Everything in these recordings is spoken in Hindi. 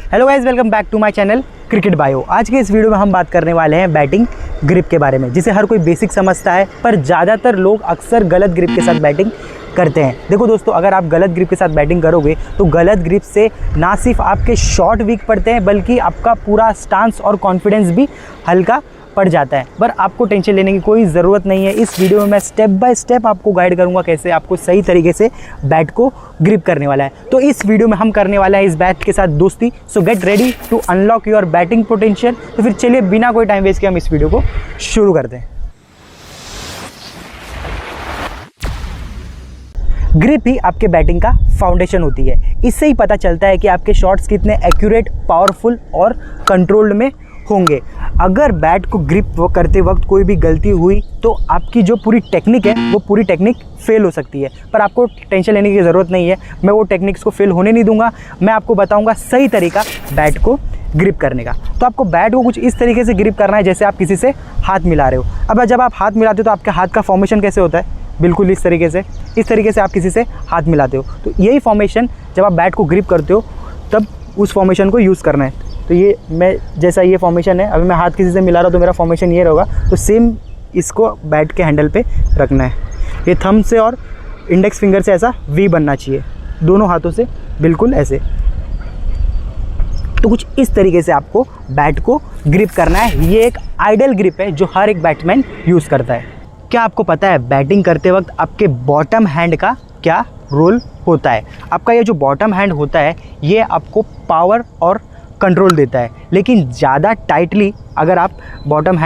Hello guys, welcome back to my channel cricket bio. आज के इस वीडियो में हम बात करने वाले हैं बैटिंग ग्रिप के बारे में, जिसे हर कोई बेसिक समझता है, पर ज़्यादातर लोग अक्सर गलत ग्रिप के साथ बैटिंग करते हैं। देखो दोस्तों, अगर आप गलत ग्रिप के साथ बैटिंग करोगे तो गलत ग्रिप से ना सिर्फ आपके शॉट वीक पड़ते हैं, बल्कि आपका पूरा स्टांस और कॉन्फिडेंस भी हल्का पड़ जाता है। पर आपको टेंशन लेने की कोई ज़रूरत नहीं है। इस वीडियो में मैं स्टेप बाय स्टेप आपको गाइड करूंगा कैसे आपको सही तरीके से बैट को ग्रिप करने वाला है। तो इस वीडियो में हम करने वाला है इस बैट के साथ दोस्ती। So get ready to unlock your batting potential. तो फिर चलिए बिना कोई टाइम वेस्ट किए हम इस वीडियो को शुरू करते हैं। ग्रिप ही आपके बैटिंग का फाउंडेशन होती है। इससे ही पता चलता है कि आपके शॉट्स कितने एक्यूरेट, पावरफुल और कंट्रोल्ड में होंगे। अगर बैट को ग्रिप करते वक्त कोई भी गलती हुई तो आपकी जो पूरी टेक्निक है वो पूरी टेक्निक फेल हो सकती है। पर आपको टेंशन लेने की ज़रूरत नहीं है, मैं वो टेक्निक्स को फेल होने नहीं दूंगा। मैं आपको बताऊंगा सही तरीका बैट को ग्रिप करने का। तो आपको बैट को कुछ इस तरीके से ग्रिप करना है जैसे आप किसी से हाथ मिला रहे हो। अब जब आप हाथ मिलाते हो तो आपके हाथ का फॉर्मेशन कैसे होता है? बिल्कुल इस तरीके से आप किसी से हाथ मिलाते हो। तो यही फॉर्मेशन जब आप बैट को ग्रिप करते हो तब उस फॉर्मेशन को यूज़ करना है। तो ये मैं जैसा ये फॉर्मेशन है, अभी मैं हाथ किसी से मिला रहा हूँ तो मेरा फॉर्मेशन ये रहेगा। तो सेम इसको बैट के हैंडल पे रखना है। ये थंब से और इंडेक्स फिंगर से ऐसा वी बनना चाहिए, दोनों हाथों से बिल्कुल ऐसे। तो कुछ इस तरीके से आपको बैट को ग्रिप करना है। ये एक आइडियल ग्रिप है जो हर एक बैट्समैन यूज़ करता है। क्या आपको पता है बैटिंग करते वक्त आपके बॉटम हैंड का क्या रोल होता है? आपका ये जो बॉटम हैंड होता है ये आपको पावर और कंट्रोल देता है। लेकिन ज़्यादा टाइटली अगर आप बॉटम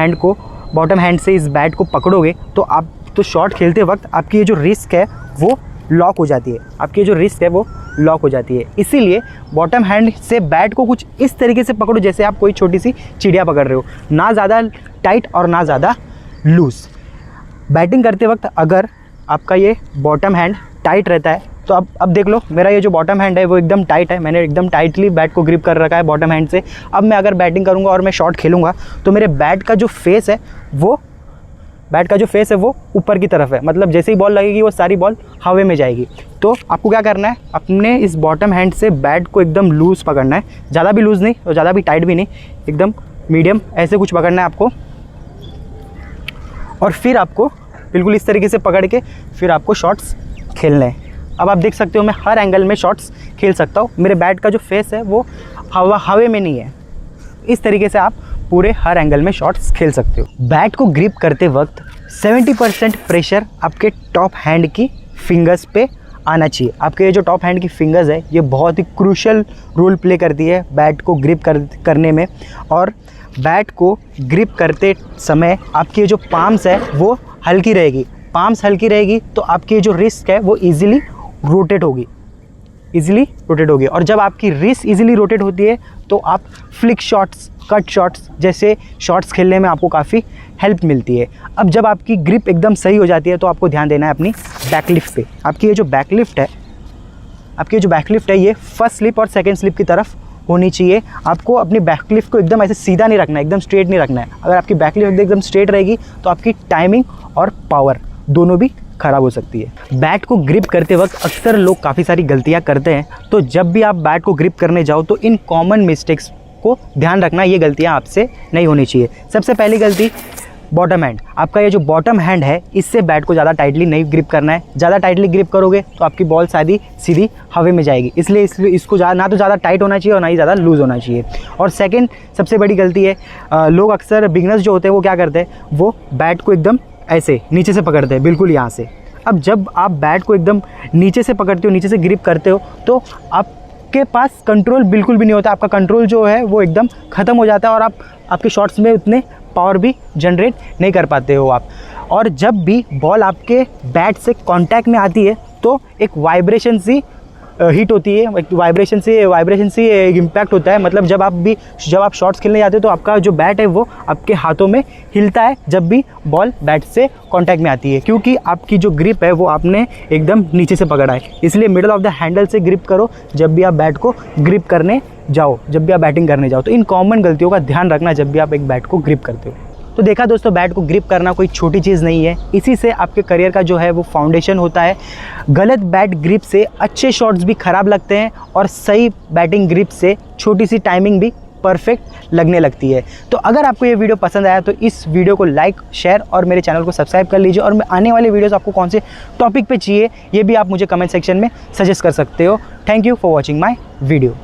हैंड से इस बैट को पकड़ोगे तो शॉट खेलते वक्त आपकी ये जो रिस्क है वो लॉक हो जाती है। इसीलिए बॉटम हैंड से बैट को कुछ इस तरीके से पकड़ो जैसे आप कोई छोटी सी चिड़िया पकड़ रहे हो, ना ज़्यादा टाइट और ना ज़्यादा लूज़। बैटिंग करते वक्त अगर आपका ये बॉटम हैंड टाइट रहता है तो अब देख लो, मेरा ये जो बॉटम हैंड है वो एकदम टाइट है। मैंने एकदम टाइटली बैट को ग्रिप कर रखा है बॉटम हैंड से। अब मैं अगर बैटिंग करूँगा और मैं शॉट खेलूँगा तो मेरे बैट का जो फेस है वो ऊपर की तरफ है। मतलब जैसे ही बॉल लगेगी वो सारी बॉल हवा में जाएगी। तो आपको क्या करना है, अपने इस बॉटम हैंड से बैट को एकदम लूज़ पकड़ना है। ज़्यादा भी लूज़ नहीं और ज़्यादा भी टाइट भी नहीं, एकदम मीडियम ऐसे कुछ पकड़ना है आपको। और फिर आपको बिल्कुल इस तरीके से पकड़ के फिर आपको शॉट्स खेलने हैं। अब आप देख सकते हो मैं हर एंगल में शॉट्स खेल सकता हूँ। मेरे बैट का जो फेस है वो हवा में नहीं है। इस तरीके से आप पूरे हर एंगल में शॉट्स खेल सकते हो। बैट को ग्रिप करते वक्त 70% प्रेशर आपके टॉप हैंड की फिंगर्स पे आना चाहिए। आपके ये जो टॉप हैंड की फिंगर्स है ये बहुत ही क्रूशियल रोल प्ले करती है बैट को ग्रिप करने में। और बैट को ग्रिप करते समय आपकी ये जो पाम्स है वो हल्की रहेगी। पाम्स हल्की रहेगी तो आपकी जो रिस्ट है वो इजीली रोटेट होगी। और जब आपकी रिस्ट इजीली रोटेट होती है तो आप फ्लिक शॉट्स, कट शॉट्स जैसे शॉट्स खेलने में आपको काफ़ी हेल्प मिलती है। अब जब आपकी ग्रिप एकदम सही हो जाती है तो आपको ध्यान देना है अपनी बैकलिफ्ट पे। आपकी ये जो बैकलिफ्ट है ये फर्स्ट स्लिप और सेकेंड स्लिप की तरफ होनी चाहिए। आपको अपनी बैकलिफ्ट को एकदम ऐसे सीधा नहीं रखना है, एकदम स्ट्रेट नहीं रखना है। अगर आपकी बैकलिफ्ट एकदम स्ट्रेट रहेगी तो आपकी टाइमिंग और पावर दोनों भी ख़राब हो सकती है। बैट को ग्रिप करते वक्त अक्सर लोग काफ़ी सारी गलतियां करते हैं। तो जब भी आप बैट को ग्रिप करने जाओ तो इन कॉमन मिस्टेक्स को ध्यान रखना, ये गलतियां आपसे नहीं होनी चाहिए। सबसे पहली गलती, बॉटम हैंड। आपका ये जो बॉटम हैंड है इससे बैट को ज़्यादा टाइटली नहीं ग्रिप करना है। ज़्यादा टाइटली ग्रिप करोगे तो आपकी बॉल सीधी हवा में जाएगी। इसलिए इसको ना तो ज़्यादा टाइट होना चाहिए और ना ही ज़्यादा लूज़ होना चाहिए। और सेकंड सबसे बड़ी गलती है, लोग अक्सर बिगनर्स जो होते हैं वो क्या करते हैं, वो बैट को एकदम ऐसे नीचे से पकड़ते हैं, बिल्कुल यहाँ से। अब जब आप बैट को एकदम नीचे से पकड़ते हो, नीचे से ग्रिप करते हो तो आपके पास कंट्रोल बिल्कुल भी नहीं होता। आपका कंट्रोल जो है वो एकदम ख़त्म हो जाता है और आपके शॉट्स में उतने पावर भी जनरेट नहीं कर पाते हो आप। और जब भी बॉल आपके बैट से कांटेक्ट में आती है तो एक वाइब्रेशन सी हिट होती है, एक वाइब्रेशन से इम्पैक्ट होता है। मतलब जब आप शॉट्स खेलने जाते हो तो आपका जो बैट है वो आपके हाथों में हिलता है जब भी बॉल बैट से कांटेक्ट में आती है, क्योंकि आपकी जो ग्रिप है वो आपने एकदम नीचे से पकड़ा है। इसलिए मिडल ऑफ द हैंडल से ग्रिप करो जब भी आप बैट को ग्रिप करने जाओ, जब भी आप बैटिंग करने जाओ। तो इन कॉमन गलतियों का ध्यान रखना जब भी आप एक बैट को ग्रिप करते हो। तो देखा दोस्तों, बैट को ग्रिप करना कोई छोटी चीज़ नहीं है, इसी से आपके करियर का जो है वो फाउंडेशन होता है। गलत बैट ग्रिप से अच्छे शॉट्स भी ख़राब लगते हैं और सही बैटिंग ग्रिप से छोटी सी टाइमिंग भी परफेक्ट लगने लगती है। तो अगर आपको ये वीडियो पसंद आया तो इस वीडियो को लाइक, शेयर और मेरे चैनल को सब्सक्राइब कर लीजिए। और आने वाले वीडियोस आपको कौन से टॉपिक पे चाहिए ये भी आप मुझे कमेंट सेक्शन में सजेस्ट कर सकते हो। Thank you for watching my video.